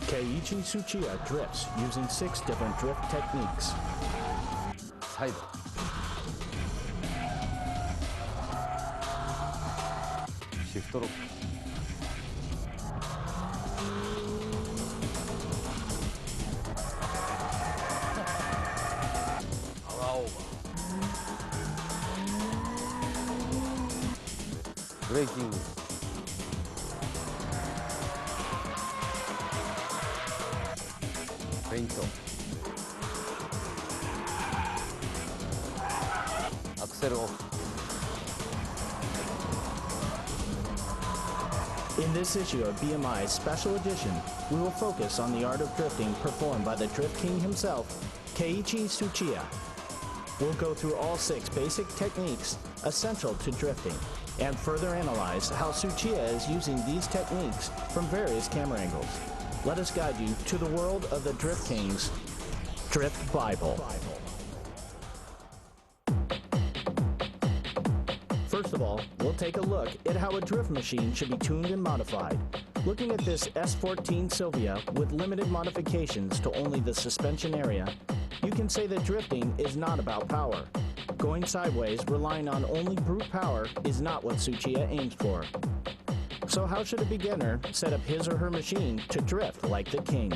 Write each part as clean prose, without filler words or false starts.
Keiichi Tsuchiya drifts using 6 different drift techniques. サイドシフトロックパワーオーバーブレーキングフェイントアクセルオフ In this issue of BMI's special edition, we will focus on the art of drifting performed by the Drift King himself, Keiichi Tsuchiya. We'll go through all 6 basic techniques essential to drifting and further analyze how Tsuchiya is using these techniques from various camera angles. Let us guide you to the world of the Drift King's Drift Bible. First of all, we'll take a look at how a drift machine should be tuned and modified. Looking at this S14 Sylvia with limited modifications to only the suspension area, you can say that drifting is not about power. Going sideways, relying on only brute power, is not what Tsuchiya aims for. So how should a beginner set up his or her machine to drift like the king?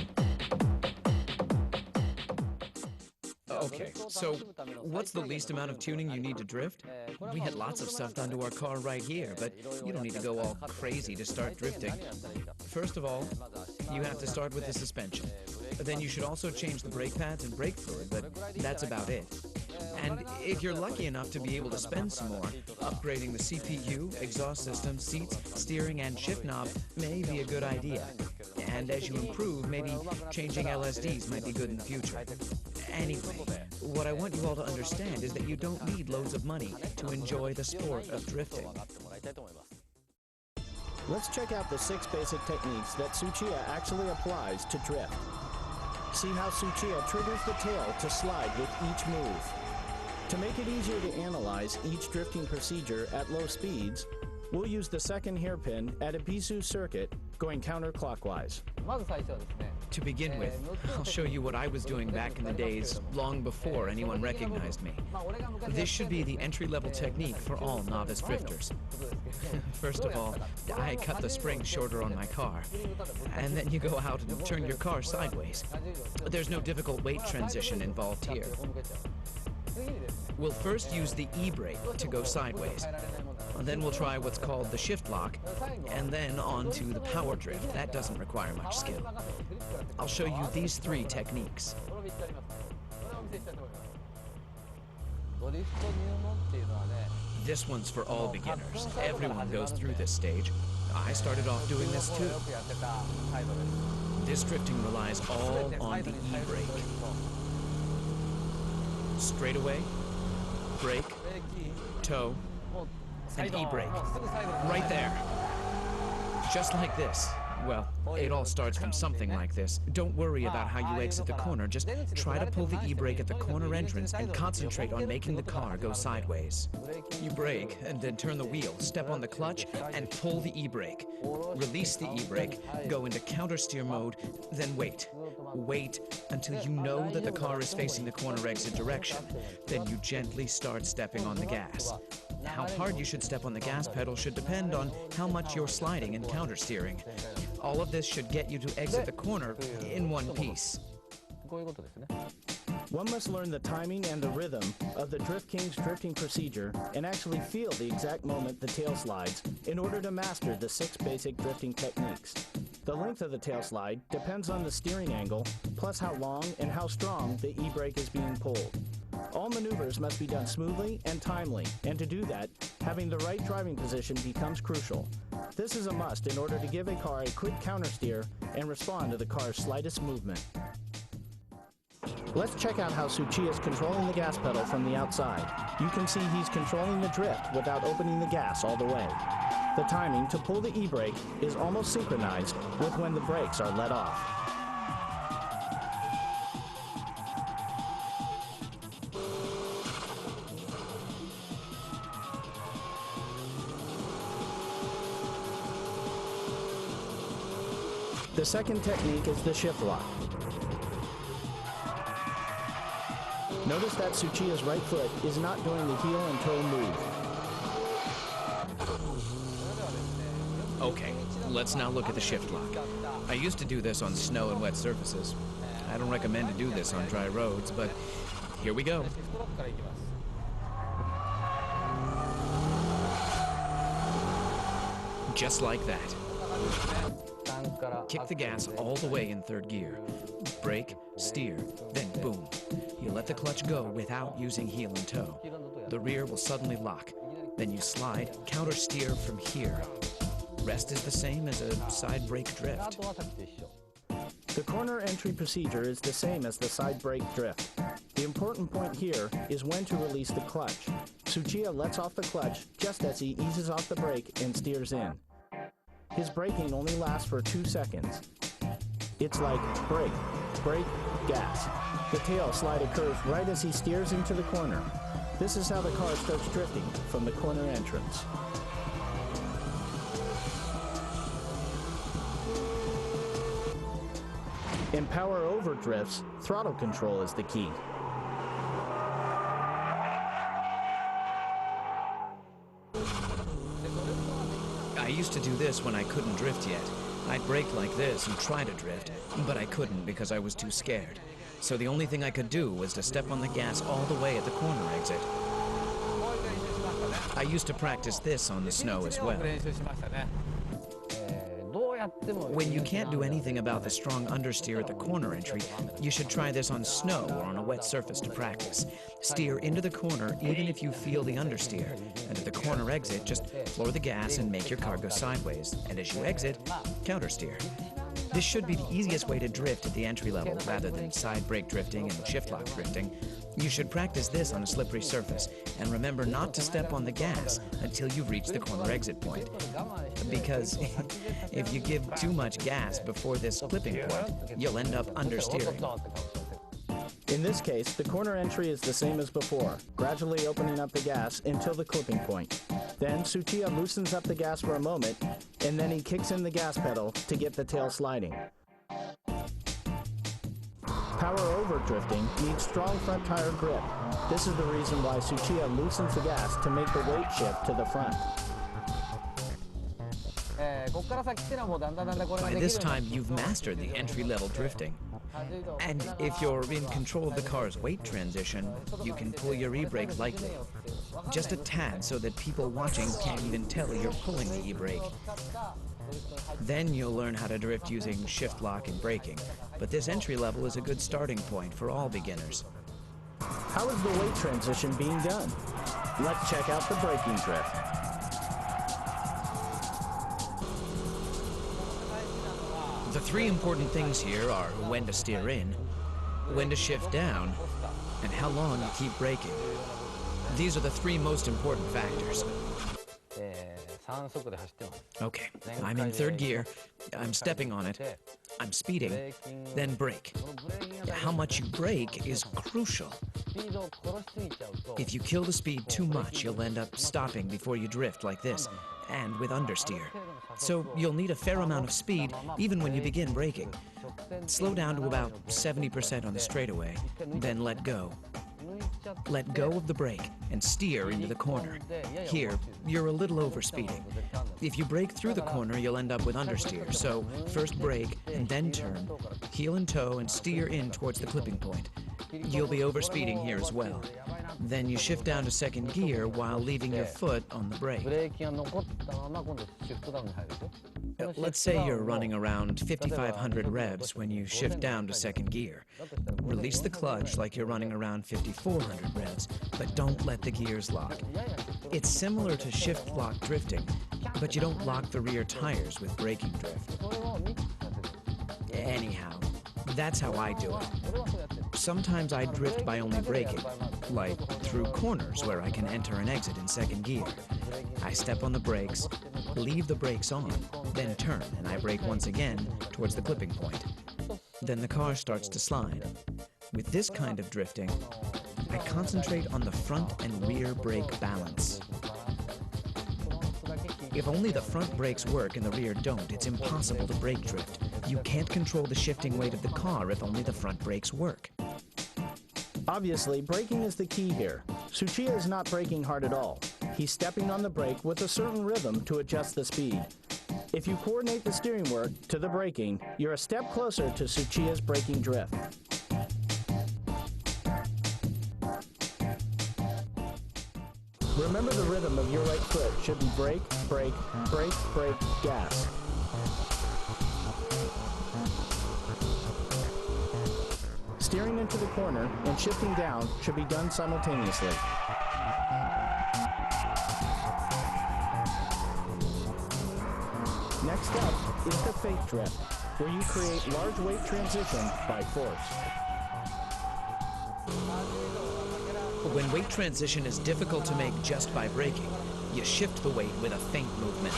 Okay, so what's the least amount of tuning you need to drift? We had lots of stuff done to our car right here, but you don't need to go all crazy to start drifting. First of all, you have to start with the suspension. Then you should also change the brake pads and brake fluid, but that's about it. And if you're lucky enough to be able to spend some more, upgrading the CPU, exhaust system, seats, steering, and shift knob may be a good idea. And as you improve, maybe changing LSDs might be good in the future. Anyway, what I want you all to understand is that you don't need loads of money to enjoy the sport of drifting. Let's check out the 6 basic techniques that Tsuchiya actually applies to drift. See how Tsuchiya triggers the tail to slide with each move. To make it easier to analyze each drifting procedure at low speeds, we'll use the second hairpin at a Bisu circuit going counterclockwise. To begin with, I'll show you what I was doing back in the days, long before anyone recognized me. This should be the entry-level technique for all novice drifters. First of all, I cut the spring shorter on my car, and then you go out and turn your car sideways. There's no difficult weight transition involved here. We'll first use the e-brake to go sideways. Then we'll try what's called the shift lock, and then on to the power drift. That doesn't require much skill. I'll show you these 3 techniques. This one's for all beginners. Everyone goes through this stage. I started off doing this too. This drifting relies all on the e-brake. Straightaway, brake, toe, and e-brake. Right there. Just like this. Well, it all starts from something like this. Don't worry about how you exit the corner. Just try to pull the e-brake at the corner entrance and concentrate on making the car go sideways. You brake and then turn the wheel, step on the clutch, and pull the e-brake. Release the e-brake, go into countersteer mode, then wait. Wait until you know that the car is facing the corner exit direction. Then you gently start stepping on the gas. How hard you should step on the gas pedal should depend on how much you're sliding and countersteering. All of this should get you to exit the corner in one piece. One must learn the timing and the rhythm of the Drift King's drifting procedure and actually feel the exact moment the tail slides in order to master the 6 basic drifting techniques. The length of the tail slide depends on the steering angle, plus how long and how strong the e-brake is being pulled. All maneuvers must be done smoothly and timely, and to do that, having the right driving position becomes crucial. This is a must in order to give a car a quick countersteer and respond to the car's slightest movement. Let's check out how Tsuchiya is controlling the gas pedal from the outside. You can see he's controlling the drift without opening the gas all the way. The timing to pull the e-brake is almost synchronized with when the brakes are let off. The second technique is the shift lock. Notice that Tsuchiya's right foot is not doing the heel and toe move. Okay, let's now look at the shift lock. I used to do this on snow and wet surfaces. I don't recommend to do this on dry roads, but here we go. Just like that. Kick the gas all the way in third gear. Brake, steer, then boom. You let the clutch go without using heel and toe. The rear will suddenly lock. Then you slide, counter steer from here. Rest is the same as a side brake drift. The corner entry procedure is the same as the side brake drift. The important point here is when to release the clutch. Tsuchiya lets off the clutch just as he eases off the brake and steers in. His braking only lasts for 2 seconds. It's like brake, brake, gas. The tail slide occurs right as he steers into the corner. This is how the car starts drifting from the corner entrance. In power over drifts, throttle control is the key. I used to do this when I couldn't drift yet. I'd brake like this and try to drift, but I couldn't because I was too scared. So the only thing I could do was to step on the gas all the way at the corner exit. I used to practice this on the snow as well. When you can't do anything about the strong understeer at the corner entry, you should try this on snow or on a wet surface to practice. Steer into the corner even if you feel the understeer, and at the corner exit, just floor the gas and make your car go sideways, and as you exit, countersteer. This should be the easiest way to drift at the entry level rather than side brake drifting and shift lock drifting. You should practice this on a slippery surface, and remember not to step on the gas until you reach the corner exit point. Because if you give too much gas before this clipping point, you'll end up understeering. In this case, the corner entry is the same as before, gradually opening up the gas until the clipping point. Then Tsuchiya loosens up the gas for a moment, and then he kicks in the gas pedal to get the tail sliding. Power over drifting needs strong front tire grip. This is the reason why Tsuchiya loosens the gas to make the weight shift to the front. By this time, you've mastered the entry-level drifting. And if you're in control of the car's weight transition, you can pull your e-brake lightly. Just a tad so that people watching can't even tell you're pulling the e-brake. Then you'll learn how to drift using shift lock and braking. But this entry level is a good starting point for all beginners. How is the weight transition being done? Let's check out the braking drift. The three important things here are when to steer in, when to shift down, and how long you keep braking. These are the three most important factors. Okay, I'm in third gear, I'm stepping on it, I'm speeding, then brake. How much you brake is crucial. If you kill the speed too much, you'll end up stopping before you drift like this, and with understeer. So you'll need a fair amount of speed even when you begin braking. Slow down to about 70% on the straightaway, then let go. Let go of the brake and steer into the corner. Here, you're a little overspeeding. If you brake through the corner, you'll end up with understeer. So first brake and then turn, heel and toe and steer in towards the clipping point. You'll be overspeeding here as well. Then you shift down to second gear while leaving your foot on the brake. Let's say you're running around 5,500 revs when you shift down to second gear. Release the clutch like you're running around 5,400 revs, but don't let the gears lock. It's similar to shift lock drifting, but you don't lock the rear tires with braking drift. Anyhow, that's how I do it. Sometimes I drift by only braking, like through corners where I can enter and exit in second gear. I step on the brakes, leave the brakes on, then turn, and I brake once again towards the clipping point. Then the car starts to slide. With this kind of drifting, I concentrate on the front and rear brake balance. If only the front brakes work and the rear don't, it's impossible to brake drift. You can't control the shifting weight of the car if only the front brakes work. Obviously, braking is the key here. Tsuchiya is not braking hard at all. He's stepping on the brake with a certain rhythm to adjust the speed. If you coordinate the steering work to the braking, you're a step closer to Tsuchiya's braking drift. Remember, the rhythm of your right foot should be brake, brake, brake, brake, gas. Steering into the corner and shifting down should be done simultaneously. Next up is the fake drift, where you create large weight transition by force. When weight transition is difficult to make just by braking, you shift the weight with a feint movement.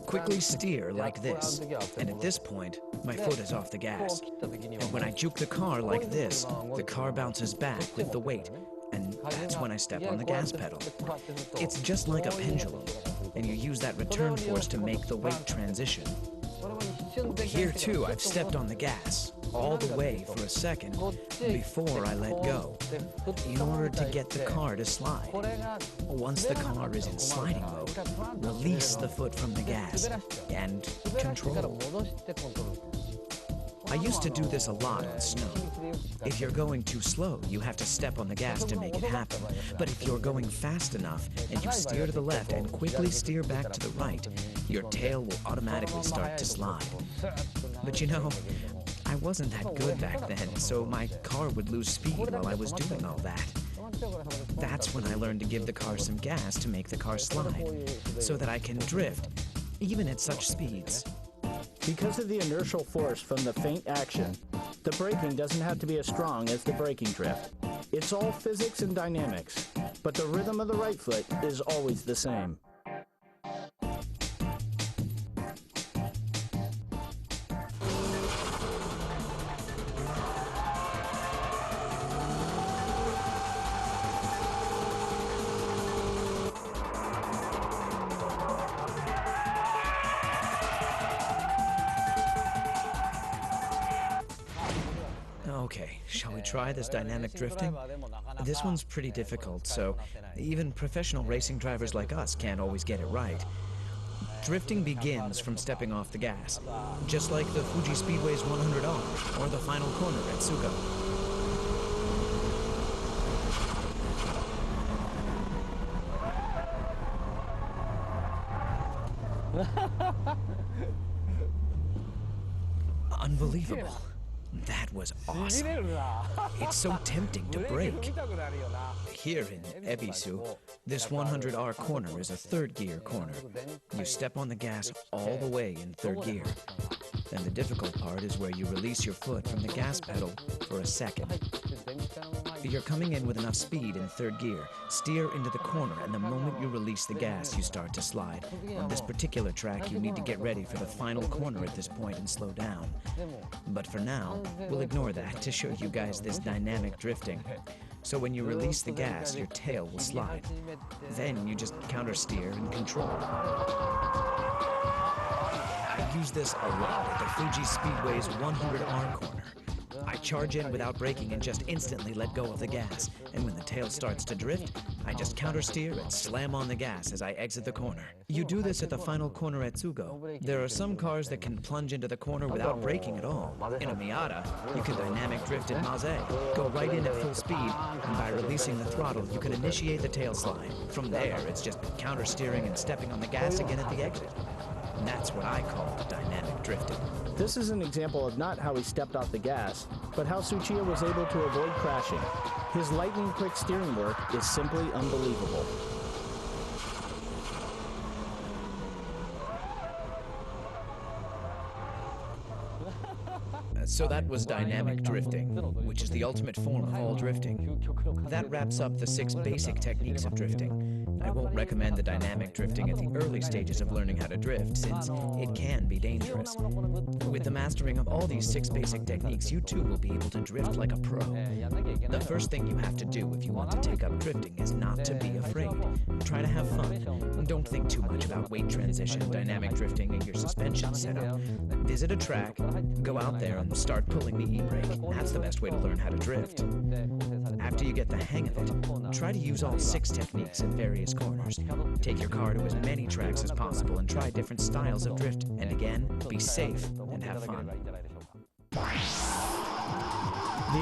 Quickly steer like this, and at this point, my foot is off the gas. And when I juke the car like this, the car bounces back with the weight, and that's when I step on the gas pedal. It's just like a pendulum, and you use that return force to make the weight transition. Here too, I've stepped on the gas, all the way for a second, before I let go, in order to get the car to slide. Once the car is in sliding mode, release the foot from the gas, and control. I used to do this a lot on snow. If you're going too slow, you have to step on the gas to make it happen. But if you're going fast enough, and you steer to the left and quickly steer back to the right, your tail will automatically start to slide. But you know, I wasn't that good back then, so my car would lose speed while I was doing all that. That's when I learned to give the car some gas to make the car slide, so that I can drift, even at such speeds. Because of the inertial force from the feint action, the braking doesn't have to be as strong as the braking drift. It's all physics and dynamics, but the rhythm of the right foot is always the same. Okay, shall we try this dynamic drifting? This one's pretty difficult, so even professional racing drivers like us can't always get it right. Drifting begins from stepping off the gas, just like the Fuji Speedway's 100R or the final corner at Tsugo. Unbelievable. That was awesome. It's so tempting to brake. Here in Ebisu, this 100R corner is a third gear corner. You step on the gas all the way in third gear. Then the difficult part is where you release your foot from the gas pedal for a second. You're coming in with enough speed in third gear. Steer into the corner, and the moment you release the gas, you start to slide. On this particular track, you need to get ready for the final corner at this point and slow down. But for now, we'll ignore that to show you guys this dynamic drifting. So when you release the gas, your tail will slide. Then you just counter steer and control. I use this a lot at the Fuji Speedway's 100R corner. I charge in without braking and just instantly let go of the gas. And when the tail starts to drift, I just counter steer and slam on the gas as I exit the corner. You do this at the final corner at Tsugo. There are some cars that can plunge into the corner without braking at all. In a Miata, you can dynamic drift at Maze, go right in at full speed, and by releasing the throttle, you can initiate the tail slide. From there, it's just counter steering and stepping on the gas again at the exit. And that's what I call dynamic drifting. This is an example of not how he stepped off the gas, but how Tsuchiya was able to avoid crashing. His lightning-quick steering work is simply unbelievable. So that was dynamic drifting, which is the ultimate form of all drifting. That wraps up the 6 basic techniques of drifting. I won't recommend the dynamic drifting at the early stages of learning how to drift, since it can be dangerous. With the mastering of all these 6 basic techniques, you too will be able to drift like a pro. The first thing you have to do if you want to take up drifting is not to be afraid. Try to have fun. Don't think too much about weight transition, dynamic drifting, and your suspension setup. Visit a track, go out there and start pulling the e-brake. That's the best way to learn how to drift. After you get the hang of it, try to use all 6 techniques in various corners. Take your car to as many tracks as possible and try different styles of drift. And again, be safe and have fun. The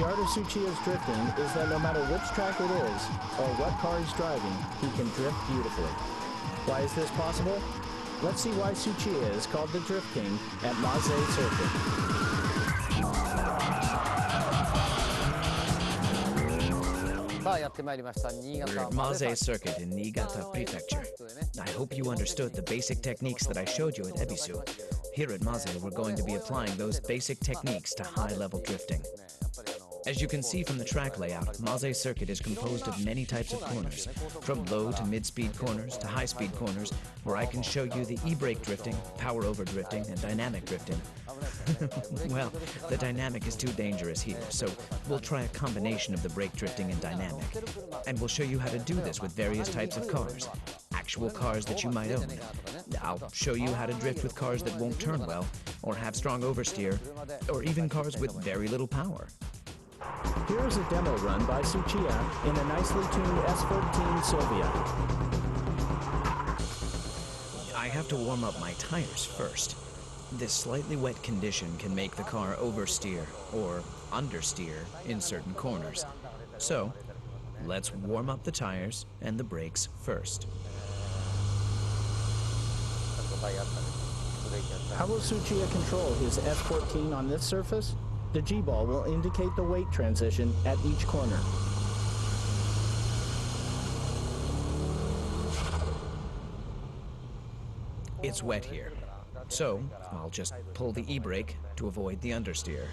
art of Tsuchiya's drifting is that no matter which track it is, or what car he's driving, he can drift beautifully. Why is this possible? Let's see why Tsuchiya is called the Drift King at Maze Circuit. We're at Maze Circuit in Niigata Prefecture. I hope you understood the basic techniques that I showed you at Ebisu. Here at Maze, we're going to be applying those basic techniques to high-level drifting. As you can see from the track layout, Maze Circuit is composed of many types of corners, from low to mid-speed corners to high-speed corners, where I can show you the e-brake drifting, power-over drifting, and dynamic drifting. Well, the dynamic is too dangerous here, so we'll try a combination of the brake drifting and dynamic. And we'll show you how to do this with various types of cars, actual cars that you might own. I'll show you how to drift with cars that won't turn well, or have strong oversteer, or even cars with very little power. Here is a demo run by Tsuchiya in a nicely tuned S14 Sylvia. I have to warm up my tires first. This slightly wet condition can make the car oversteer or understeer in certain corners. So, let's warm up the tires and the brakes first. How will Tsuchiya control his S14 on this surface? The G-ball will indicate the weight transition at each corner. It's wet here, so I'll just pull the e-brake to avoid the understeer.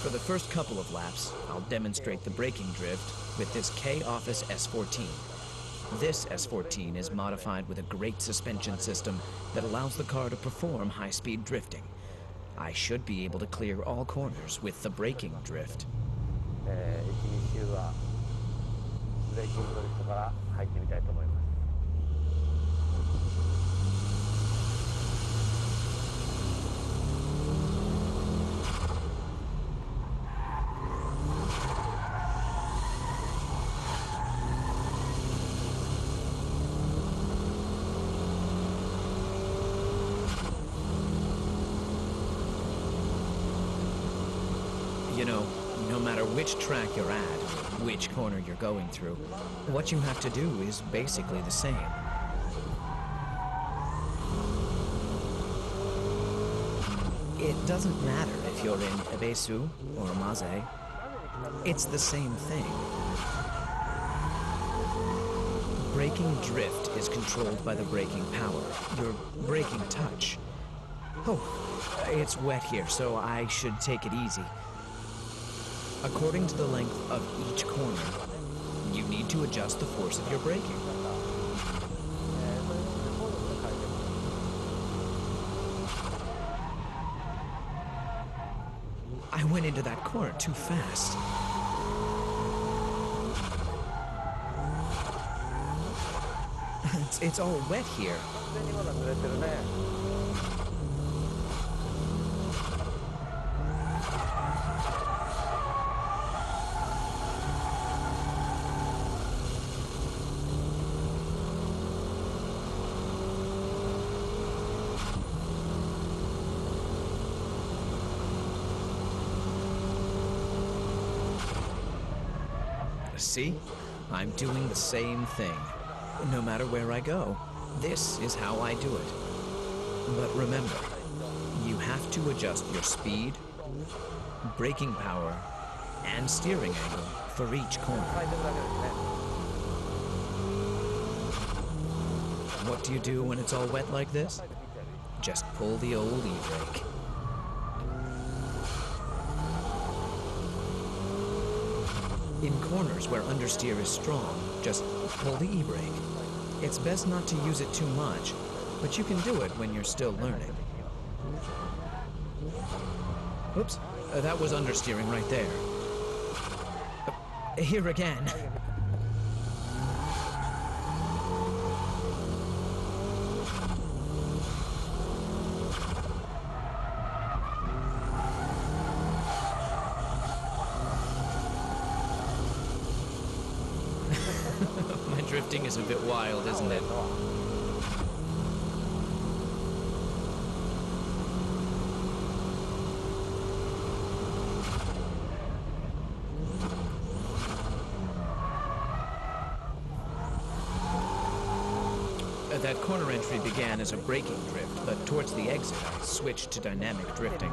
For the first couple of laps, I'll demonstrate the braking drift with this K-Office S14. This S14 is modified with a great suspension system that allows the car to perform high-speed drifting. I should be able to clear all corners with the braking drift. You know, no matter which track you're at, which corner you're going through, what you have to do is basically the same. It doesn't matter if you're in Ebisu or Maze. It's the same thing. Braking drift is controlled by the braking power, your braking touch. Oh, it's wet here, so I should take it easy. According to the length of each corner, you need to adjust the force of your braking. I went into that corner too fast. It's all wet here. See? I'm doing the same thing. No matter where I go, this is how I do it. But remember, you have to adjust your speed, braking power, and steering angle for each corner. What do you do when it's all wet like this? Just pull the old e-brake. In corners where understeer is strong, just pull the e-brake. It's best not to use it too much, but you can do it when you're still learning. Oops, that was understeering right there. Here again. My drifting is a bit wild, isn't it? That corner entry began as a braking drift, but towards the exit I switched to dynamic drifting.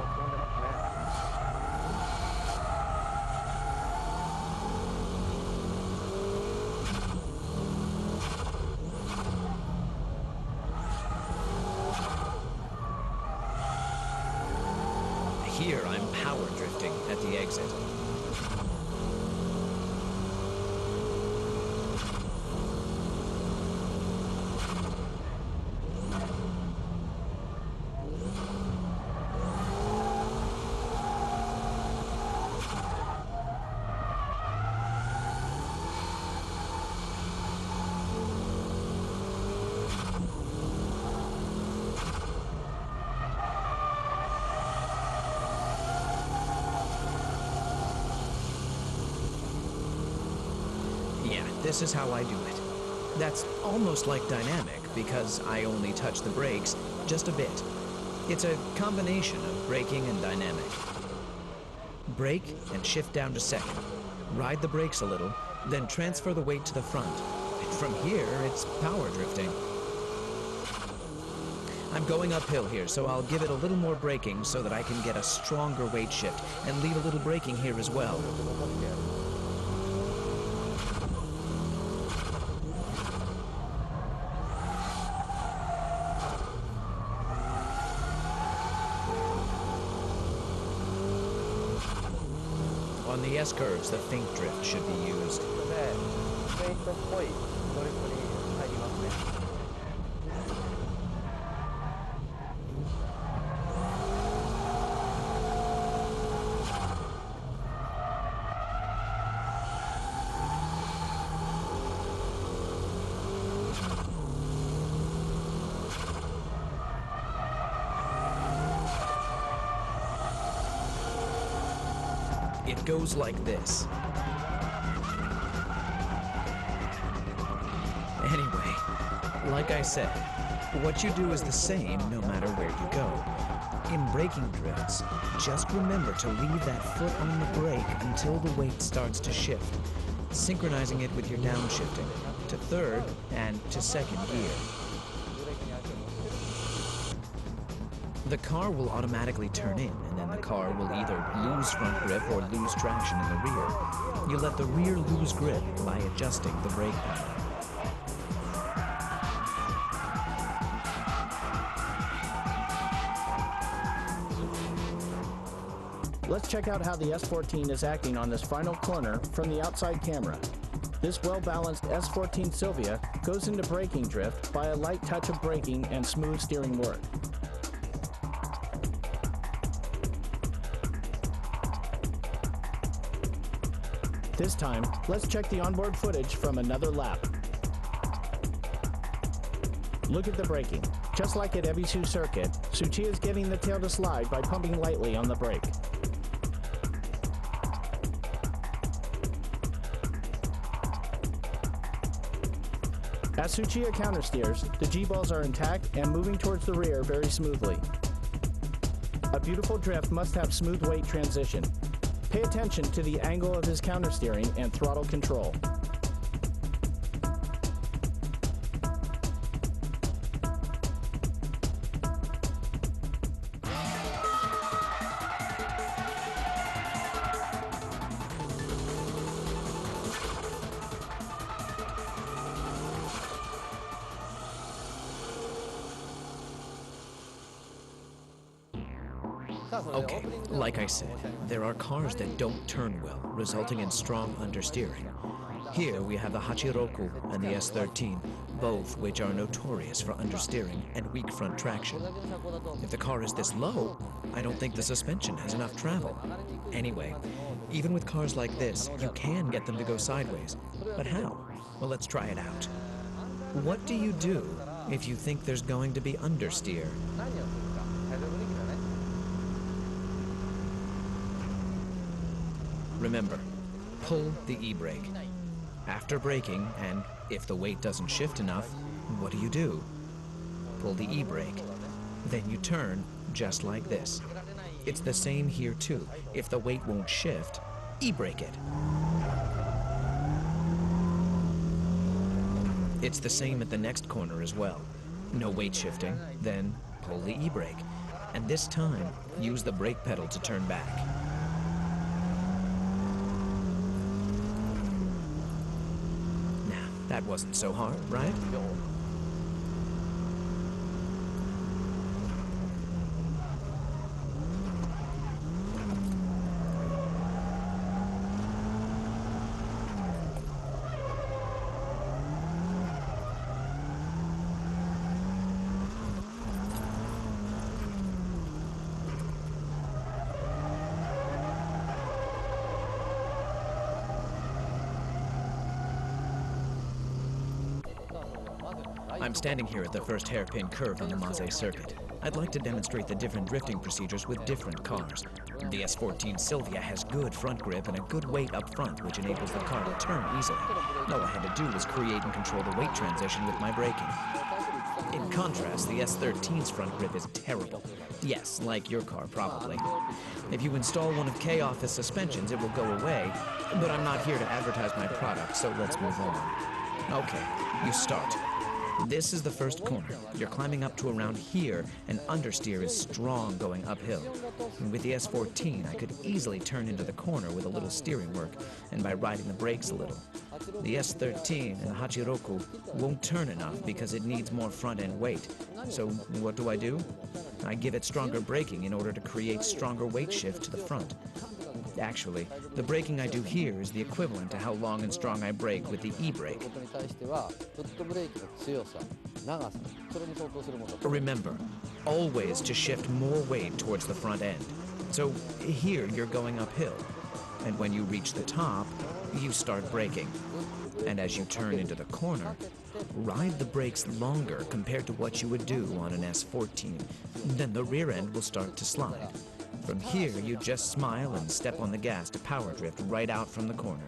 Here I'm power drifting at the exit. Yeah, this is how I do it. That's almost like dynamic because I only touch the brakes just a bit. It's a combination of braking and dynamic. Brake and shift down to second. Ride the brakes a little, then transfer the weight to the front. And from here, it's power drifting. I'm going uphill here, so I'll give it a little more braking so that I can get a stronger weight shift and leave a little braking here as well. On the S-curves, the faint drift should be used. It goes like this. Anyway, like I said, what you do is the same no matter where you go. In braking drifts, just remember to leave that foot on the brake until the weight starts to shift, synchronizing it with your downshifting to third and to second gear. The car will automatically turn in, and then the car will either lose front grip or lose traction in the rear. You let the rear lose grip by adjusting the brake pedal. Let's check out how the S14 is acting on this final corner from the outside camera. This well-balanced S14 Silvia goes into braking drift by a light touch of braking and smooth steering work. This time, let's check the onboard footage from another lap. Look at the braking. Just like at Ebisu Circuit, Tsuchiya is getting the tail to slide by pumping lightly on the brake. As Tsuchiya countersteers, the G-balls are intact and moving towards the rear very smoothly. A beautiful drift must have smooth weight transition. Pay attention to the angle of his countersteering and throttle control. Okay, like I said, there are cars that don't turn well, resulting in strong understeering. Here we have the Hachiroku and the S13, both which are notorious for understeering and weak front traction. If the car is this low, I don't think the suspension has enough travel. Anyway, even with cars like this, you can get them to go sideways. But how? Well, let's try it out. What do you do if you think there's going to be understeer? Remember, pull the e-brake. After braking, and if the weight doesn't shift enough, what do? Pull the e-brake. Then you turn, just like this. It's the same here too. If the weight won't shift, e-brake it. It's the same at the next corner as well. No weight shifting, then pull the e-brake. And this time, use the brake pedal to turn back. Now, that wasn't so hard, right? I'm standing here at the first hairpin curve on the Maze circuit. I'd like to demonstrate the different drifting procedures with different cars. The S14 Silvia has good front grip and a good weight up front, which enables the car to turn easily. All I had to do was create and control the weight transition with my braking. In contrast, the S13's front grip is terrible. Yes, like your car, probably. If you install one of K-Office suspensions, it will go away, but I'm not here to advertise my product, so let's move on. Okay, you start. This is the first corner. You're climbing up to around here, and understeer is strong going uphill. And with the S14, I could easily turn into the corner with a little steering work, and by riding the brakes a little. The S13 and the Hachiroku won't turn enough because it needs more front-end weight. So what do? I give it stronger braking in order to create stronger weight shift to the front. Actually, the braking I do here is the equivalent to how long and strong I brake with the e-brake. Remember, always to shift more weight towards the front end. So here you're going uphill, and when you reach the top, you start braking. And as you turn into the corner, ride the brakes longer compared to what you would do on an S14. Then the rear end will start to slide. From here, you just smile and step on the gas to power drift right out from the corner.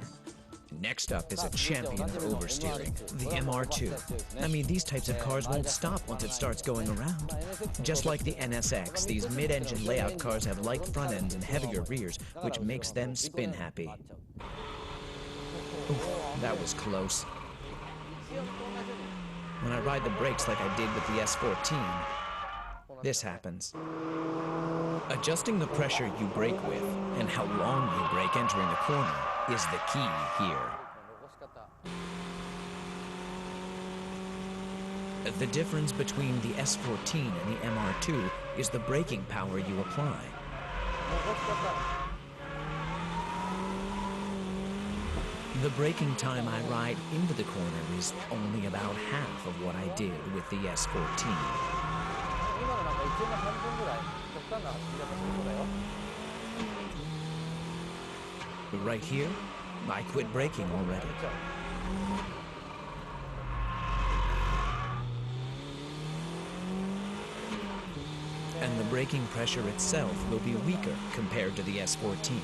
Next up is a champion of oversteering, the MR2. I mean, these types of cars won't stop once it starts going around. Just like the NSX, these mid-engine layout cars have light front ends and heavier rears, which makes them spin happy. Oof, that was close. When I ride the brakes like I did with the S14, this happens. Adjusting the pressure you brake with and how long you brake entering the corner is the key here. The difference between the S14 and the MR2 is the braking power you apply. The braking time I ride into the corner is only about half of what I did with the S14. Right here, I quit braking already. And the braking pressure itself will be weaker compared to the S14.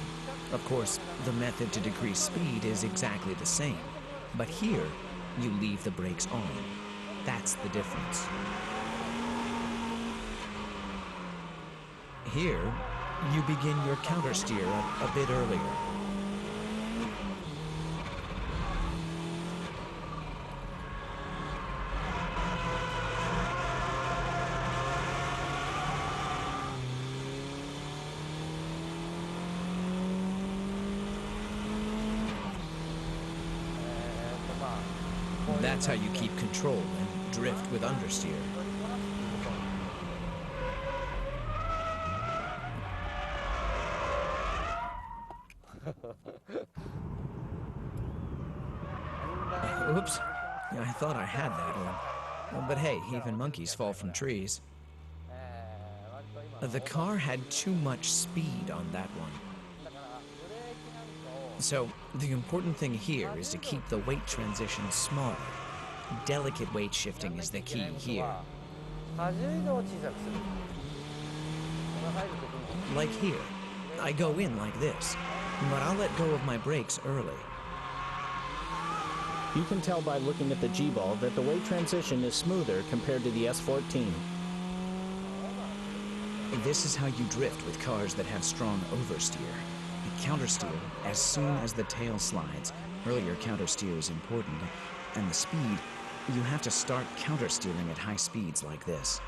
Of course, the method to decrease speed is exactly the same, but here, you leave the brakes on. That's the difference. Here, you begin your countersteer a bit earlier. That's how you keep control and drift with understeer. Oops. Yeah, I thought I had that one. But hey, even monkeys fall from trees. The car had too much speed on that one. So, the important thing here is to keep the weight transition small. Delicate weight shifting is the key here. Like here, I go in like this, but I'll let go of my brakes early. You can tell by looking at the G-ball that the weight transition is smoother compared to the S14. This is how you drift with cars that have strong oversteer. You countersteer as soon as the tail slides. Earlier countersteer is important, and the speed, you have to start countersteering at high speeds like this.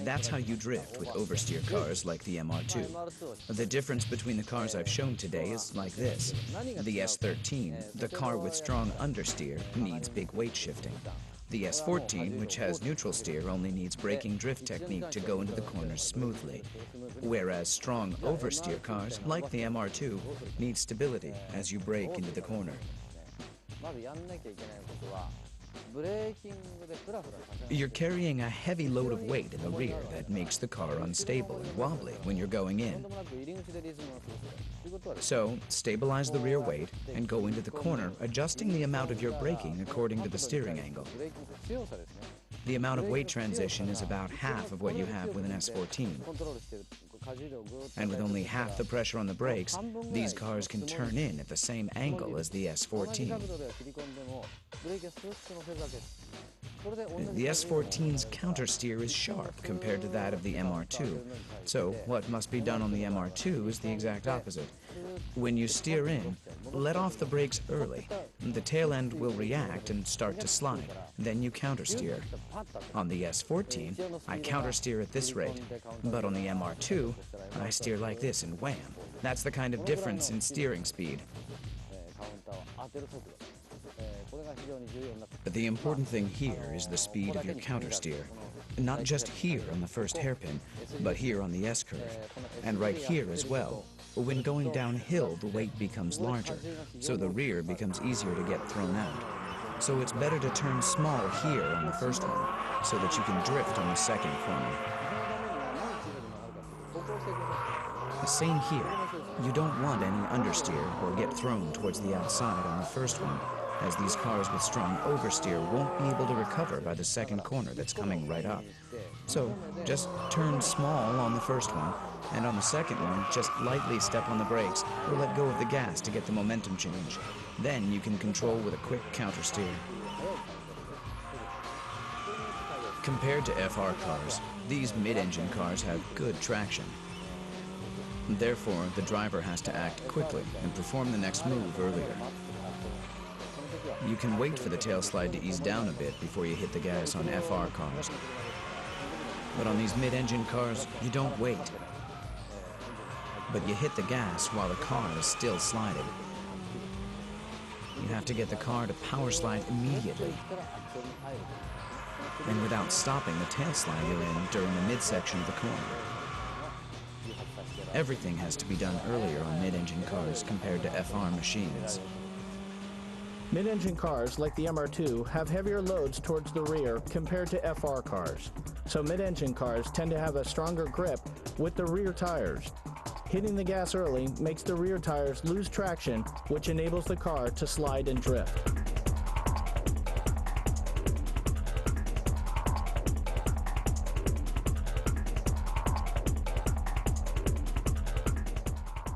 That's how you drift with oversteer cars like the MR2. The difference between the cars I've shown today is like this. The S13, the car with strong understeer, needs big weight shifting. The S14, which has neutral steer, only needs braking drift technique to go into the corners smoothly. Whereas strong oversteer cars, like the MR2, need stability as you brake into the corner. You're carrying a heavy load of weight in the rear that makes the car unstable and wobbly when you're going in. So, stabilize the rear weight and go into the corner, adjusting the amount of your braking according to the steering angle. The amount of weight transition is about half of what you have with an S14. And with only half the pressure on the brakes, these cars can turn in at the same angle as the S14. The S14's countersteer is sharp compared to that of the MR2, so what must be done on the MR2 is the exact opposite. When you steer in, let off the brakes early. The tail end will react and start to slide. Then you countersteer. On the S14, I countersteer at this rate, but on the MR2, I steer like this and wham. That's the kind of difference in steering speed. But the important thing here is the speed of your countersteer. Not just here on the first hairpin, but here on the S-curve, and right here as well. When going downhill, the weight becomes larger, so the rear becomes easier to get thrown out. So it's better to turn small here on the first one, so that you can drift on the second corner. The same here. You don't want any understeer or get thrown towards the outside on the first one, as these cars with strong oversteer won't be able to recover by the second corner that's coming right up. So just turn small on the first one, and on the second one, just lightly step on the brakes or let go of the gas to get the momentum change. Then you can control with a quick countersteer. Compared to FR cars, these mid-engine cars have good traction. Therefore, the driver has to act quickly and perform the next move earlier. You can wait for the tail slide to ease down a bit before you hit the gas on FR cars. But on these mid-engine cars, you don't wait. But you hit the gas while the car is still sliding. You have to get the car to power slide immediately. And without stopping the tail slide you're in during the midsection of the corner. Everything has to be done earlier on mid-engine cars compared to FR machines. Mid-engine cars, like the MR2, have heavier loads towards the rear compared to FR cars. So mid-engine cars tend to have a stronger grip with the rear tires. Hitting the gas early makes the rear tires lose traction, which enables the car to slide and drift.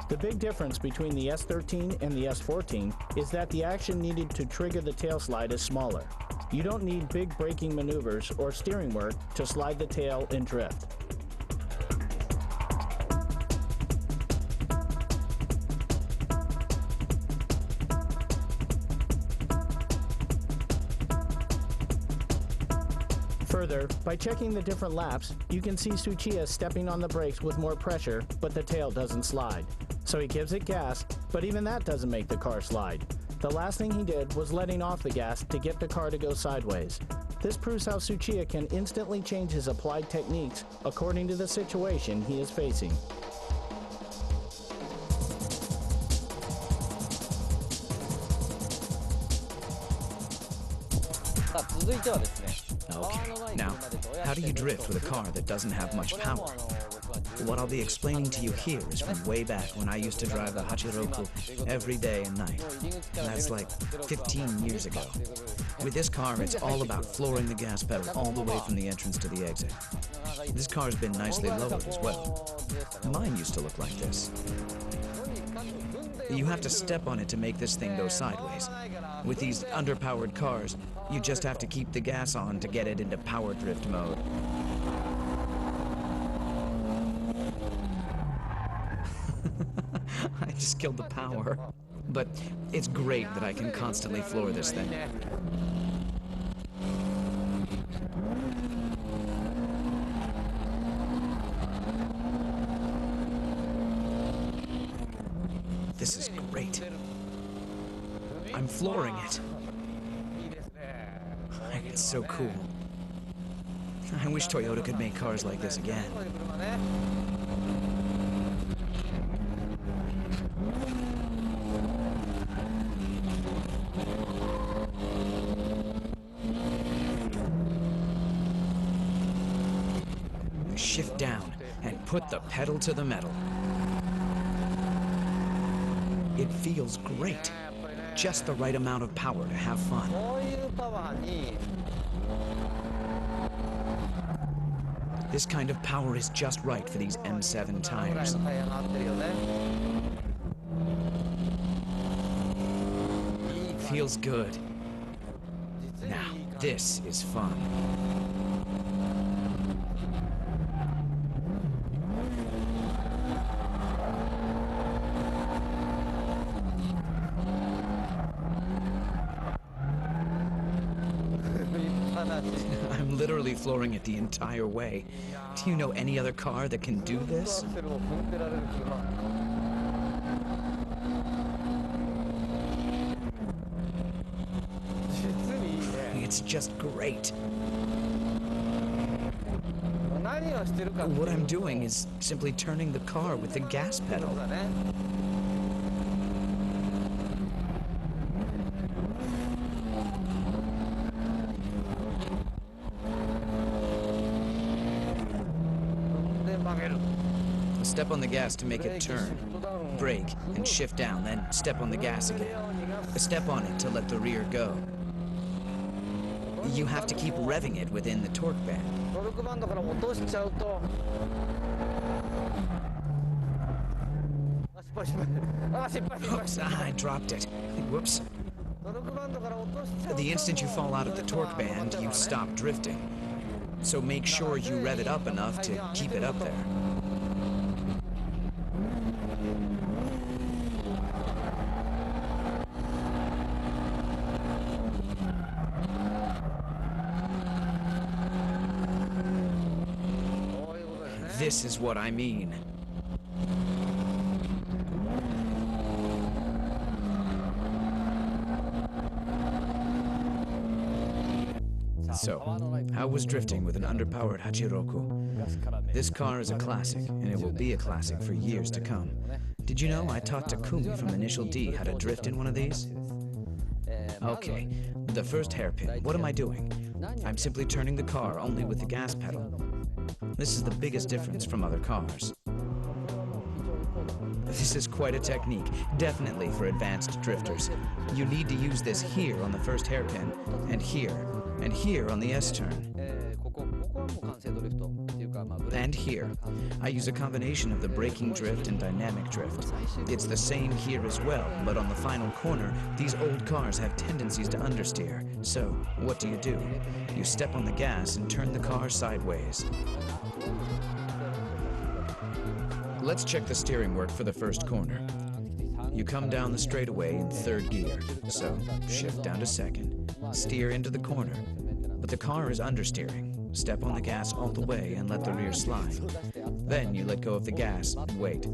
The big difference between the S13 and the S14 is that the action needed to trigger the tail slide is smaller. You don't need big braking maneuvers or steering work to slide the tail and drift. Further, by checking the different laps, you can see Tsuchiya stepping on the brakes with more pressure, but the tail doesn't slide. So he gives it gas, but even that doesn't make the car slide. The last thing he did was letting off the gas to get the car to go sideways. This proves how Tsuchiya can instantly change his applied techniques according to the situation he is facing. さあ続いてはですね Okay, now, how do you drift with a car that doesn't have much power? What I'll be explaining to you here is from way back when I used to drive a Hachiroku every day and night. And that's like 15 years ago. With this car, it's all about flooring the gas pedal all the way from the entrance to the exit. This car's been nicely lowered as well. Mine used to look like this. You have to step on it to make this thing go sideways. With these underpowered cars, you just have to keep the gas on to get it into power drift mode. I just killed the power. But it's great that I can constantly floor this thing. This is great. I'm flooring it. It's so cool. I wish Toyota could make cars like this again. Shift down and put the pedal to the metal. It feels great. Just the right amount of power to have fun. This kind of power is just right for these M7 tires. Feels good. Now, this is fun. I'm literally flooring it the entire way. Do you know any other car that can do this? It's just great. What I'm doing is simply turning the car with the gas pedal. Step on the gas to make it turn. Brake and shift down, then step on the gas again. Step on it to let the rear go. You have to keep revving it within the torque band. Oops, I dropped it. Whoops. The instant you fall out of the torque band, you stop drifting. So make sure you rev it up enough to keep it up there. This is what I mean. So, how was drifting with an underpowered Hachiroku? This car is a classic, and it will be a classic for years to come. Did you know I taught Takumi from Initial D how to drift in one of these? Okay, the first hairpin, what am I doing? I'm simply turning the car only with the gas pedal. This is the biggest difference from other cars. This is quite a technique, definitely for advanced drifters. You need to use this here on the first hairpin, and here on the S-turn. And here. I use a combination of the braking drift and dynamic drift. It's the same here as well, but on the final corner, these old cars have tendencies to understeer. So, what do? You step on the gas and turn the car sideways. Let's check the steering work for the first corner. You come down the straightaway in third gear, so shift down to second. Steer into the corner, but the car is understeering. Step on the gas all the way and let the rear slide. Then you let go of the gas and wait.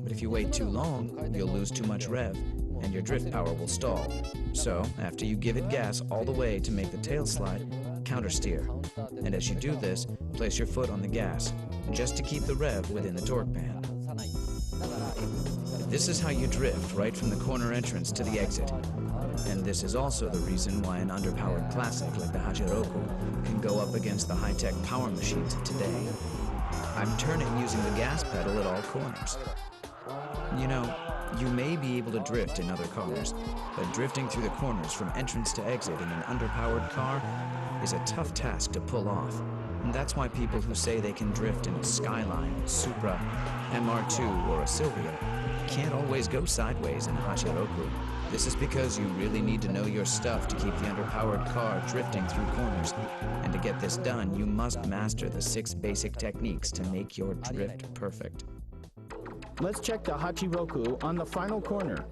But if you wait too long, you'll lose too much rev, and your drift power will stall. So, after you give it gas all the way to make the tail slide, countersteer. And as you do this, place your foot on the gas, just to keep the rev within the torque band. This is how you drift right from the corner entrance to the exit. And this is also the reason why an underpowered classic like the Hachiroku can go up against the high-tech power machines of today. I'm turning using the gas pedal at all corners. You know, you may be able to drift in other cars, but drifting through the corners from entrance to exit in an underpowered car is a tough task to pull off. And that's why people who say they can drift in a Skyline, Supra, MR2, or a Silvia can't always go sideways in a Hachiroku. This is because you really need to know your stuff to keep the underpowered car drifting through corners. And to get this done, you must master the 6 basic techniques to make your drift perfect. Let's check the Hachiroku on the final corner.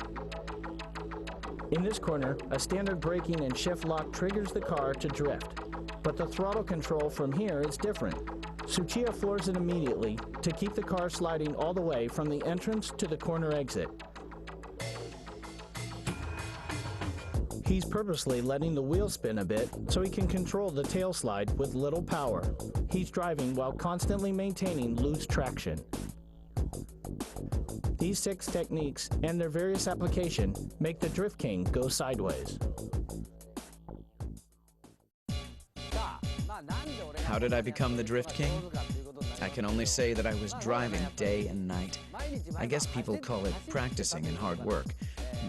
In this corner, a standard braking and shift lock triggers the car to drift. But the throttle control from here is different. Tsuchiya floors it immediately to keep the car sliding all the way from the entrance to the corner exit. He's purposely letting the wheel spin a bit so he can control the tail slide with little power. He's driving while constantly maintaining loose traction. These 6 techniques and their various application make the Drift King go sideways. How did I become the Drift King? I can only say that I was driving day and night. I guess people call it practicing and hard work.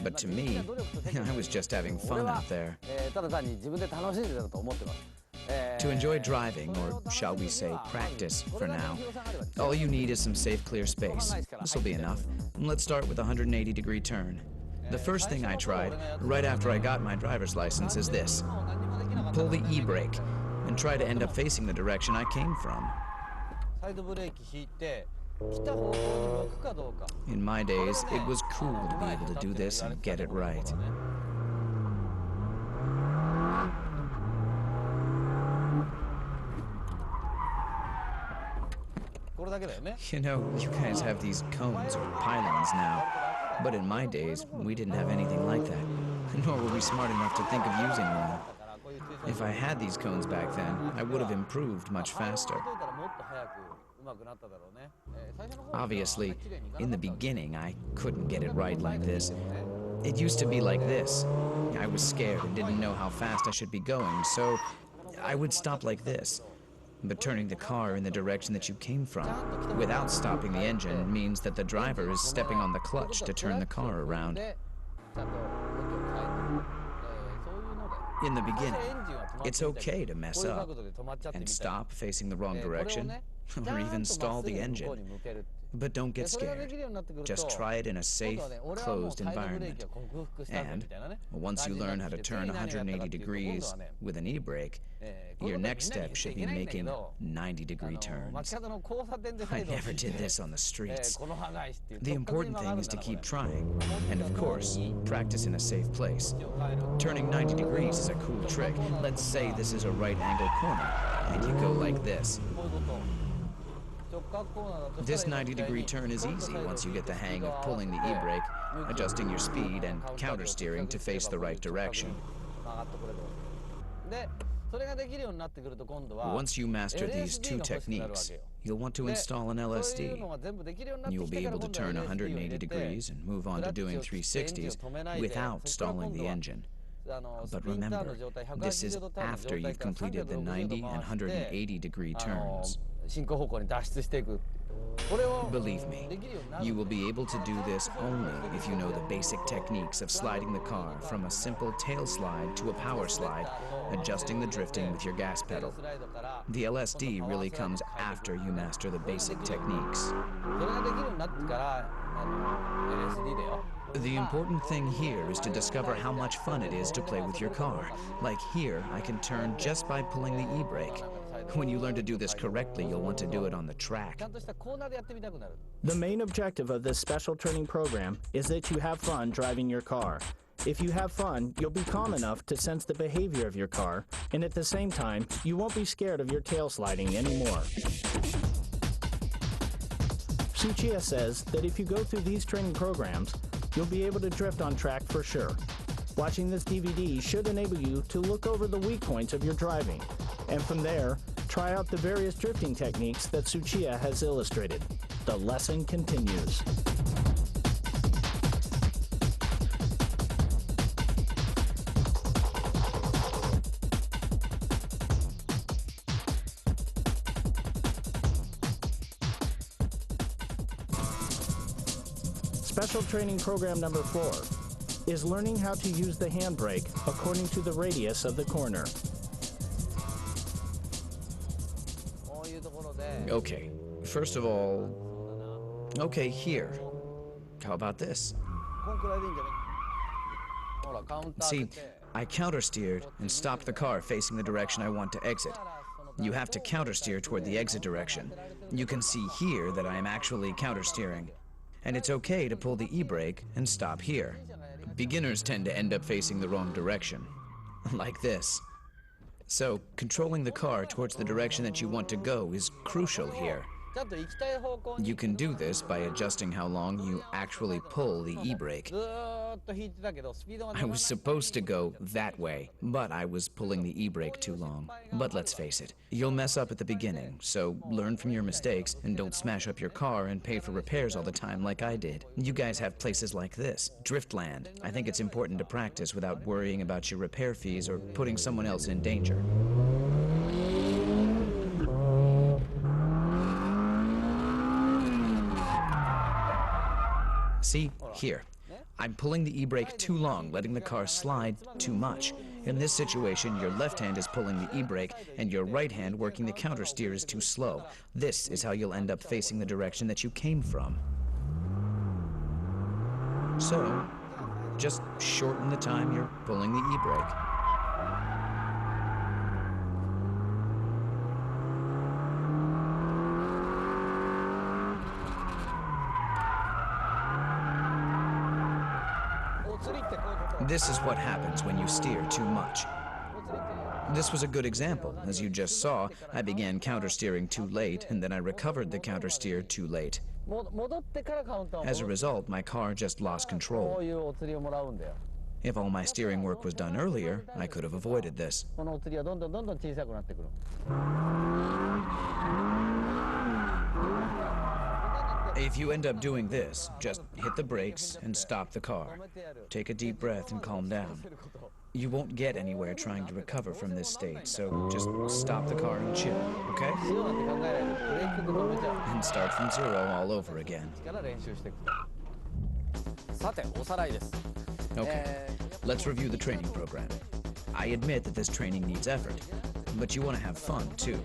But to me, I was just having fun out there. To enjoy driving, or shall we say practice for now, all you need is some safe, clear space. This will be enough. Let's start with a 180-degree turn. The first thing I tried, right after I got my driver's license, is this. Pull the e-brake, and try to end up facing the direction I came from. In my days, it was cool to be able to do this and get it right. You know, you guys have these cones or pylons now, but in my days, we didn't have anything like that, nor were we smart enough to think of using one. If I had these cones back then, I would have improved much faster. Obviously, in the beginning, I couldn't get it right like this. It used to be like this. I was scared and didn't know how fast I should be going, so I would stop like this. But turning the car in the direction that you came from, without stopping the engine, means that the driver is stepping on the clutch to turn the car around. In the beginning, it's okay to mess up and stop facing the wrong direction, or even stall the engine. But don't get scared. Just try it in a safe, closed environment. And once you learn how to turn 180 degrees with an e-brake, your next step should be making 90-degree turns. I never did this on the streets. The important thing is to keep trying, and of course, practice in a safe place. Turning 90 degrees is a cool trick. Let's say this is a right-angle corner, and you go like this. This 90-degree turn is easy once you get the hang of pulling the e-brake, adjusting your speed, and countersteering to face the right direction. Once you master these 2 techniques, you'll want to install an LSD. You'll be able to turn 180 degrees and move on to doing 360s without stalling the engine. But remember, this is after you've completed the 90 and 180-degree turns. Believe me, you will be able to do this only if you know the basic techniques of sliding the car from a simple tail slide to a power slide, adjusting the drifting with your gas pedal. The LSD really comes after you master the basic techniques. The important thing here is to discover how much fun it is to play with your car. Like here, I can turn just by pulling the e-brake. When you learn to do this correctly, you'll want to do it on the track. The main objective of this special training program is that you have fun driving your car. If you have fun, you'll be calm enough to sense the behavior of your car, and at the same time, you won't be scared of your tail sliding anymore. Tsuchiya says that if you go through these training programs, you'll be able to drift on track for sure. Watching this DVD should enable you to look over the weak points of your driving, and from there, try out the various drifting techniques that Tsuchiya has illustrated. The lesson continues. Special training program number 4 is learning how to use the handbrake according to the radius of the corner. Okay, first of all, okay, here. How about this? See, I countersteered and stopped the car facing the direction I want to exit. You have to countersteer toward the exit direction. You can see here that I am actually countersteering. And it's okay to pull the e-brake and stop here. Beginners tend to end up facing the wrong direction, like this. So, controlling the car towards the direction that you want to go is crucial here. You can do this by adjusting how long you actually pull the e-brake. I was supposed to go that way, but I was pulling the e-brake too long. But let's face it, you'll mess up at the beginning, so learn from your mistakes and don't smash up your car and pay for repairs all the time like I did. You guys have places like this, Driftland. I think it's important to practice without worrying about your repair fees or putting someone else in danger. See, here. I'm pulling the e-brake too long, letting the car slide too much. In this situation, your left hand is pulling the e-brake, and your right hand working the counter steer is too slow. This is how you'll end up facing the direction that you came from. So, just shorten the time you're pulling the e-brake. This is what happens when you steer too much. This was a good example. As you just saw, I began countersteering too late, and then I recovered the countersteer too late. As a result, my car just lost control. If all my steering work was done earlier, I could have avoided this. If you end up doing this, just hit the brakes and stop the car. Take a deep breath and calm down. You won't get anywhere trying to recover from this state, so just stop the car and chill, okay? And start from zero all over again. Okay, let's review the training program. I admit that this training needs effort, but you want to have fun too.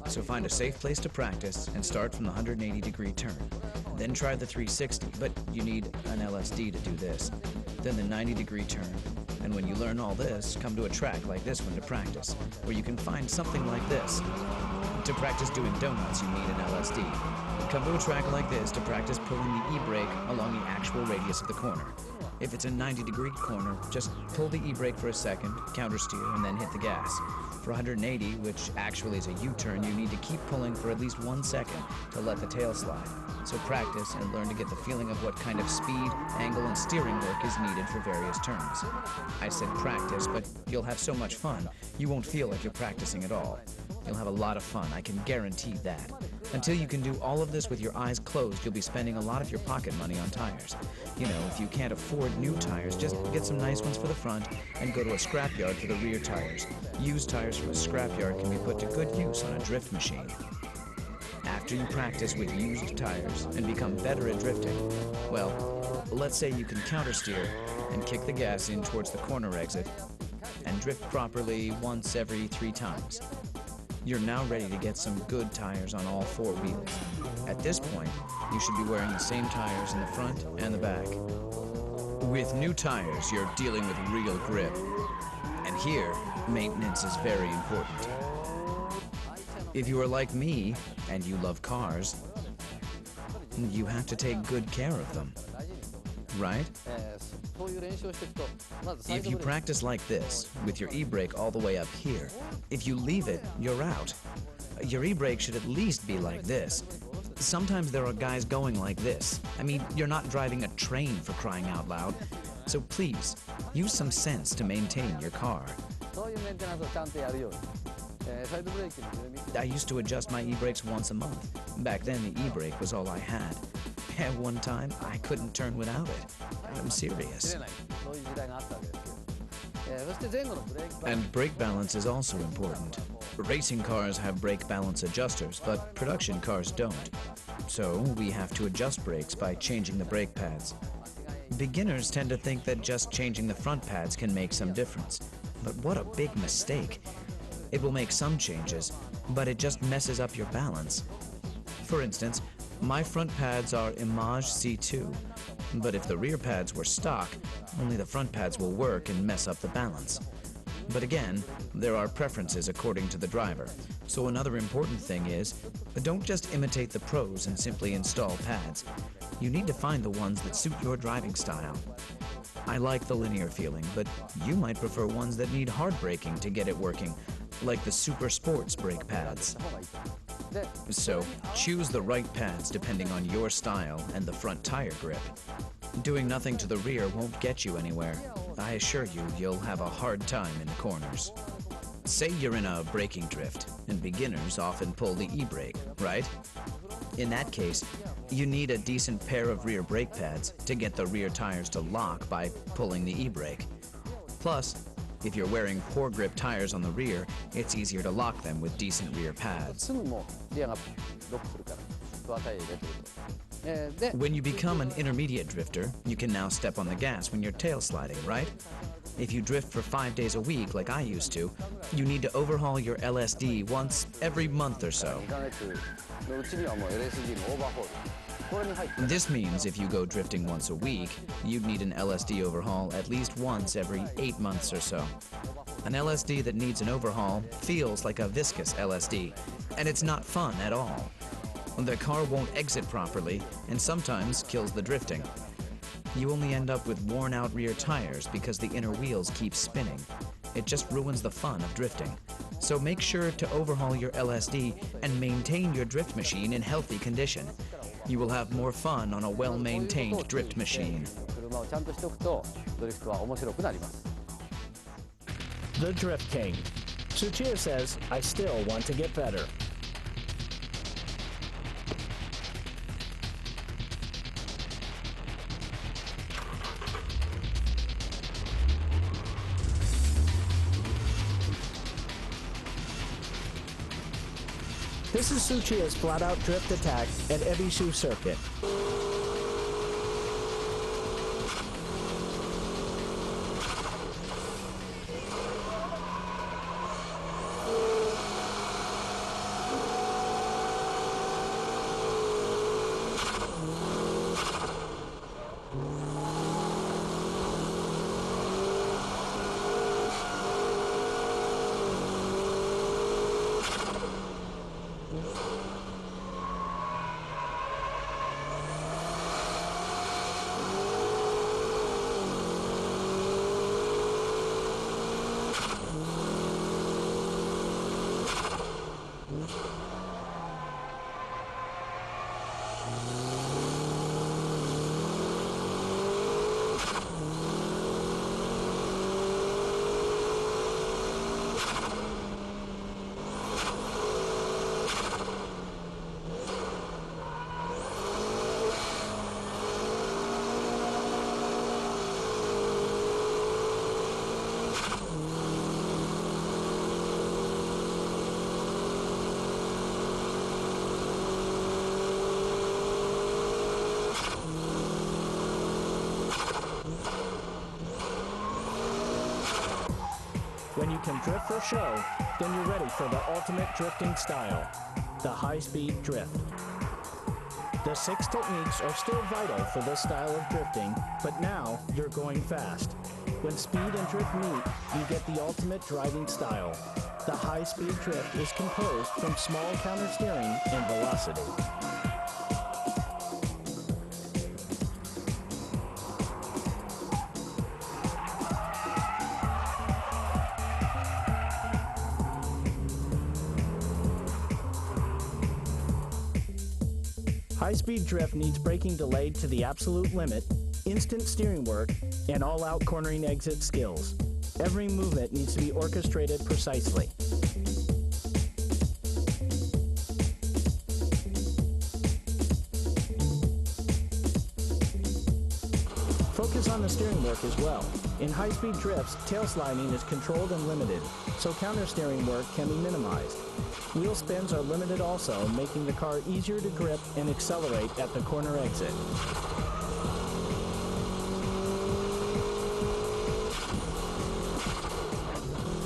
So find a safe place to practice and start from the 180-degree turn. Then try the 360, but you need an LSD to do this. Then the 90-degree turn. And when you learn all this, come to a track like this one to practice, where you can find something like this. To practice doing donuts, you need an LSD. Come to a track like this to practice pulling the e-brake along the actual radius of the corner. If it's a 90-degree corner, just pull the e-brake for a second, countersteer, and then hit the gas. For 180, which actually is a U-turn, you need to keep pulling for at least 1 second to let the tail slide. So practice and learn to get the feeling of what kind of speed, angle, and steering work is needed for various turns. I said practice, but you'll have so much fun, you won't feel like you're practicing at all. You'll have a lot of fun, I can guarantee that. Until you can do all of this with your eyes closed, you'll be spending a lot of your pocket money on tires. You know, if you can't afford new tires, just get some nice ones for the front and go to a scrapyard for the rear tires. Used tires from a scrapyard can be put to good use on a drift machine. After you practice with used tires and become better at drifting, well, let's say you can countersteer and kick the gas in towards the corner exit and drift properly once every 3 times. You're now ready to get some good tires on all 4 wheels. At this point, you should be wearing the same tires in the front and the back. With new tires, you're dealing with real grip. And here, maintenance is very important. If you are like me, and you love cars, you have to take good care of them, right? If you practice like this, with your e-brake all the way up here, if you leave it, you're out. Your e-brake should at least be like this. Sometimes there are guys going like this. I mean, you're not driving a train for crying out loud. So please, use some sense to maintain your car. そういうメンテナンスをちゃんとやるように。サイドブレーキの緩み。I used to adjust my e-brakes once a month. Back then, the e-brake was all I had. At one time, I couldn't turn without it. I'm serious. 切れない。そういう時代があったわけですけど。そして前後のブレーキバランス。 And brake balance is also important. Racing cars have brake balance adjusters, but production cars don't. So we have to adjust brakes by changing the brake pads. Beginners tend to think that just changing the front pads can make some difference. But what a big mistake. It will make some changes, but it just messes up your balance. For instance, my front pads are Image C2, but if the rear pads were stock, only the front pads will work and mess up the balance. But again, there are preferences according to the driver. So another important thing is, don't just imitate the pros and simply install pads. You need to find the ones that suit your driving style. I like the linear feeling, but you might prefer ones that need hard braking to get it working, like the Super Sports brake pads. So, choose the right pads depending on your style and the front tire grip. Doing nothing to the rear won't get you anywhere. I assure you, you'll have a hard time in the corners. Say you're in a braking drift, and beginners often pull the e-brake, right? In that case, you need a decent pair of rear brake pads to get the rear tires to lock by pulling the e-brake. Plus, if you're wearing poor grip tires on the rear, it's easier to lock them with decent rear pads. When you become an intermediate drifter, you can now step on the gas when you're tail sliding, right? If you drift for 5 days a week like I used to, you need to overhaul your LSD once every month or so. This means if you go drifting once a week, you'd need an LSD overhaul at least once every 8 months or so. An LSD that needs an overhaul feels like a viscous LSD, and it's not fun at all. The car won't exit properly, and sometimes kills the drifting. You only end up with worn-out rear tires because the inner wheels keep spinning. It just ruins the fun of drifting. So make sure to overhaul your LSD and maintain your drift machine in healthy condition. You will have more fun on a well-maintained drift machine. The Drift King. Tsuchiya says, I still want to get better. This is Tsuchiya's flat-out drift attack at Ebishu Circuit. When you can drift for show, then you're ready for the ultimate drifting style, the high-speed drift. The 6 techniques are still vital for this style of drifting, but now you're going fast. When speed and drift meet, you get the ultimate driving style. The high-speed drift is composed from small countersteering and velocity. High-speed drift needs braking delayed to the absolute limit, instant steering work, and all-out cornering exit skills. Every movement needs to be orchestrated precisely. Focus on the steering work as well. In high-speed drifts, tail sliding is controlled and limited, so counter-steering work can be minimized. Wheel spins are limited also, making the car easier to grip and accelerate at the corner exit.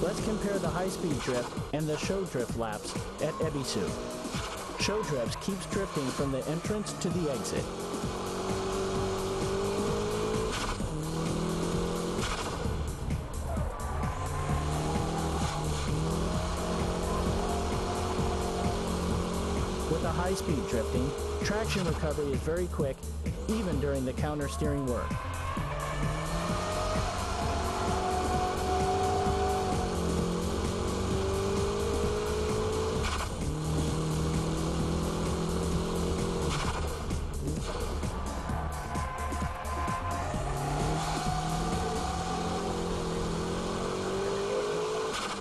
Let's compare the high-speed drift and the show drift laps at Ebisu. Show drifts keeps drifting from the entrance to the exit. With the high-speed drifting, traction recovery is very quick, even during the counter-steering work.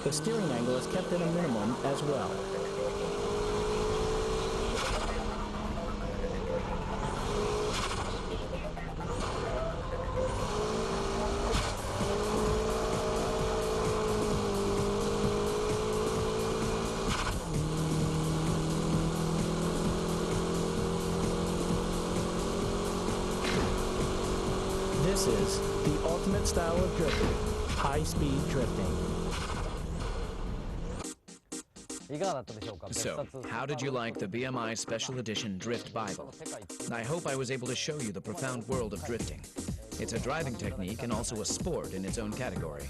The steering angle is kept at a minimum as well. This is the ultimate style of drifting, high-speed drifting. So, how did you like the BMI Special Edition Drift Bible? I hope I was able to show you the profound world of drifting. It's a driving technique and also a sport in its own category.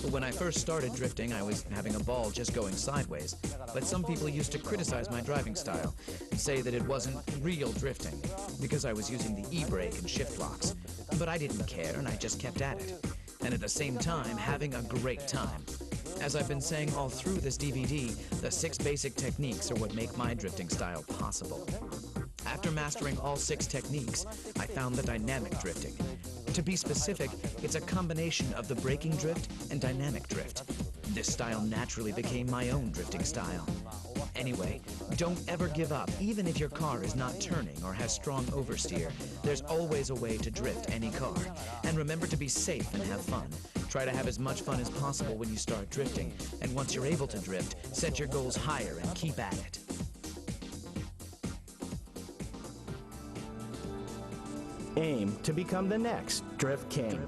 But when I first started drifting, I was having a ball just going sideways. But some people used to criticize my driving style and say that it wasn't real drifting because I was using the e-brake and shift locks. But I didn't care and I just kept at it. And at the same time, having a great time. As I've been saying all through this DVD, the 6 basic techniques are what make my drifting style possible. After mastering all 6 techniques, I found the dynamic drifting. To be specific, it's a combination of the braking drift and dynamic drift. This style naturally became my own drifting style. Anyway, don't ever give up, even if your car is not turning or has strong oversteer. There's always a way to drift any car. And remember to be safe and have fun. Try to have as much fun as possible when you start drifting. And once you're able to drift, set your goals higher and keep at it. Aim to become the next Drift King.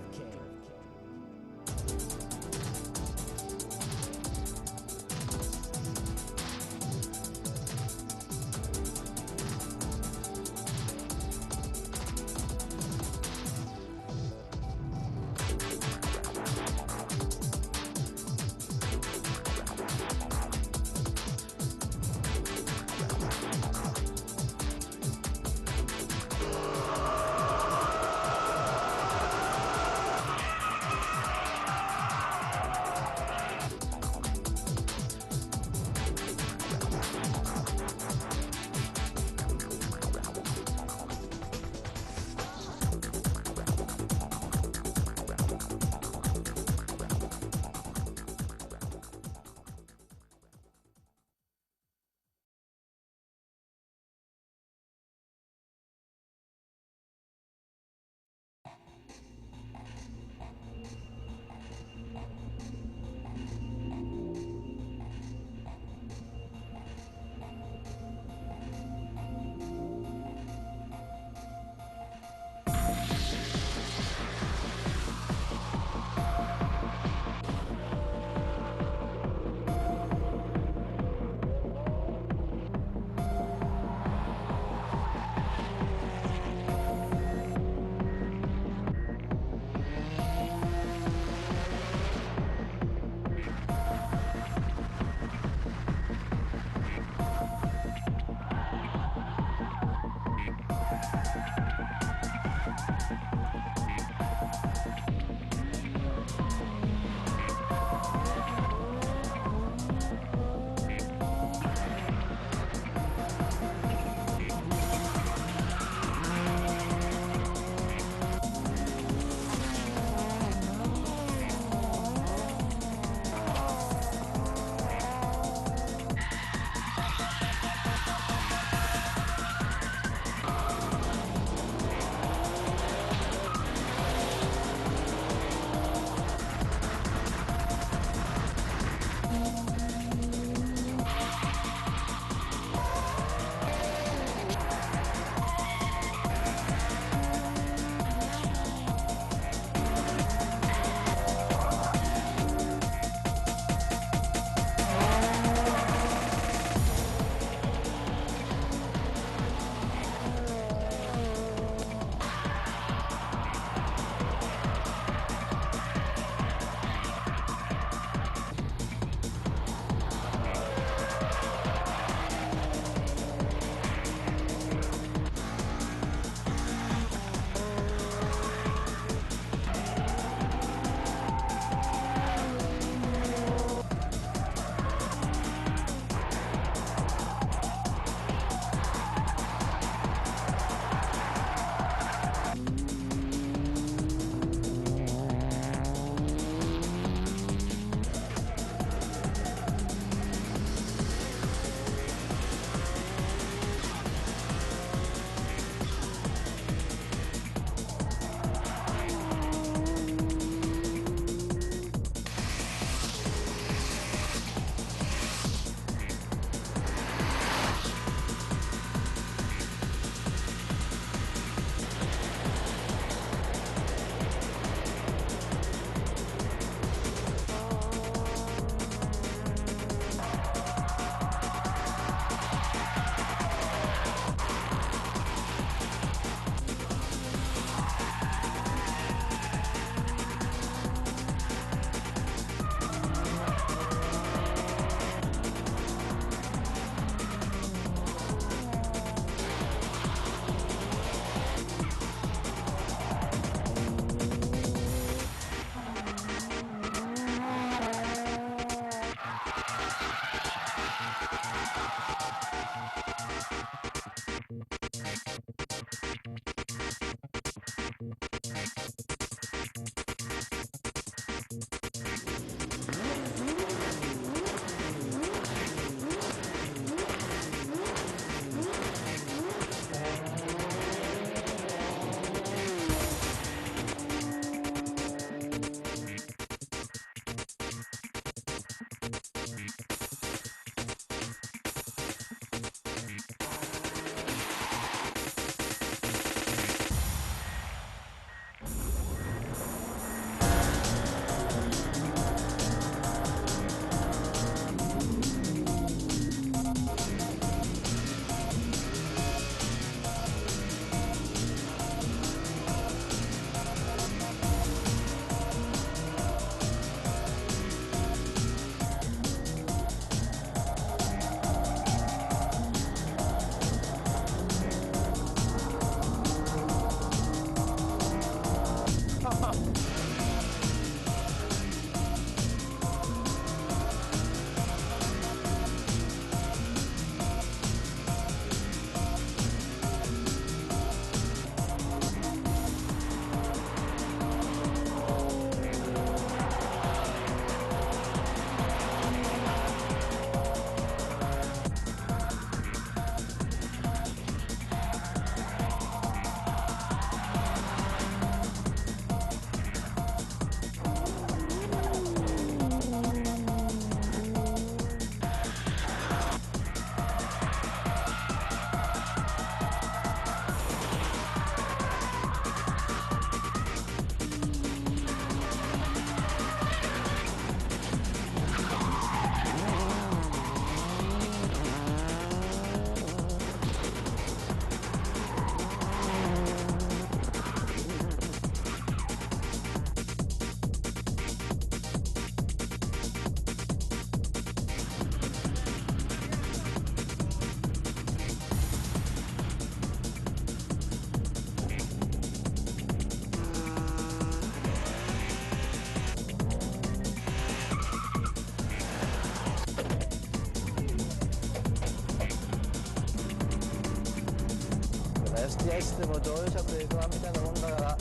エステも乗用車と F1 みたいなもんだから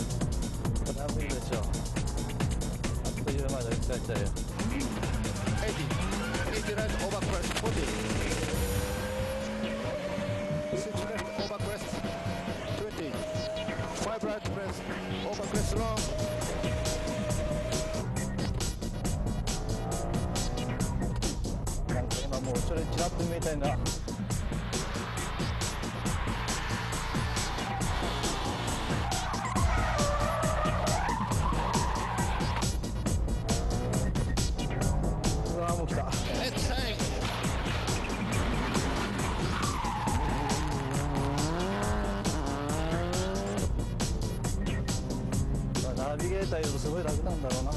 それは無理でしょう。あっという間で打ち返しちゃうよ。80 right over crest 40 6 left over crest 20 5 right crest over crest long。なんか今もう後ろにチラッと見えたいな。うわーもう来た。ナビゲーターいるとすごい楽なんだろうな。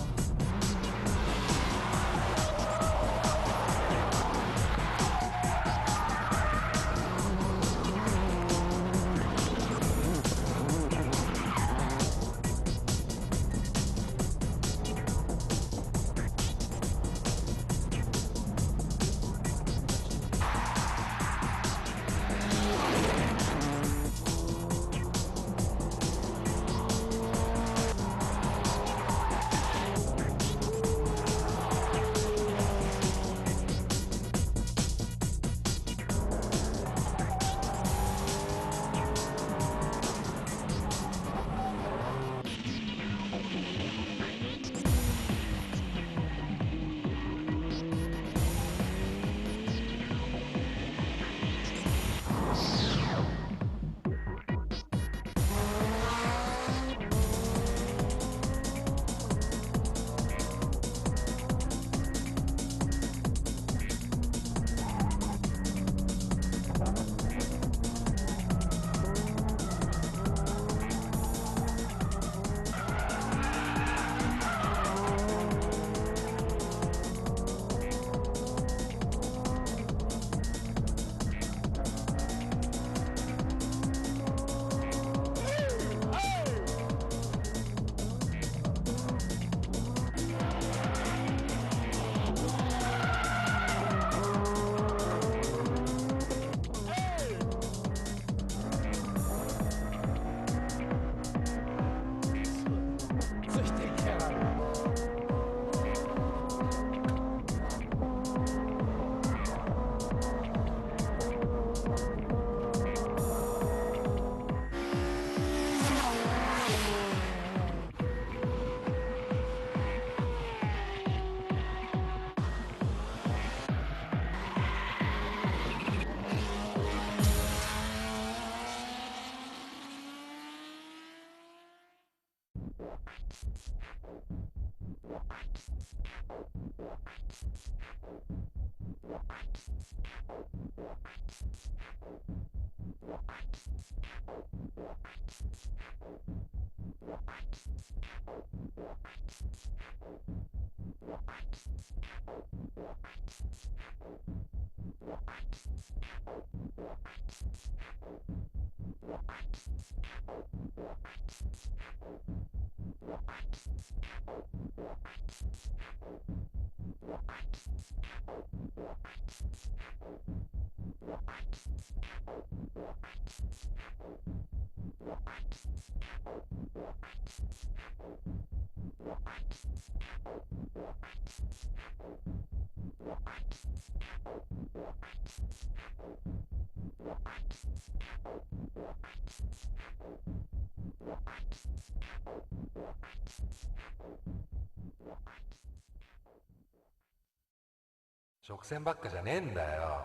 直線ばっかじゃねえんだよ。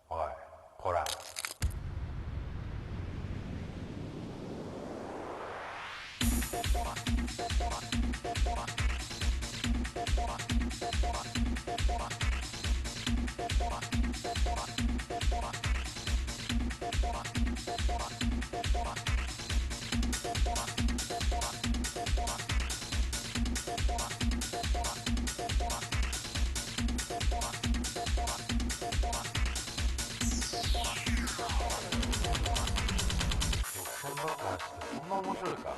おい、こら。そんな面白いか。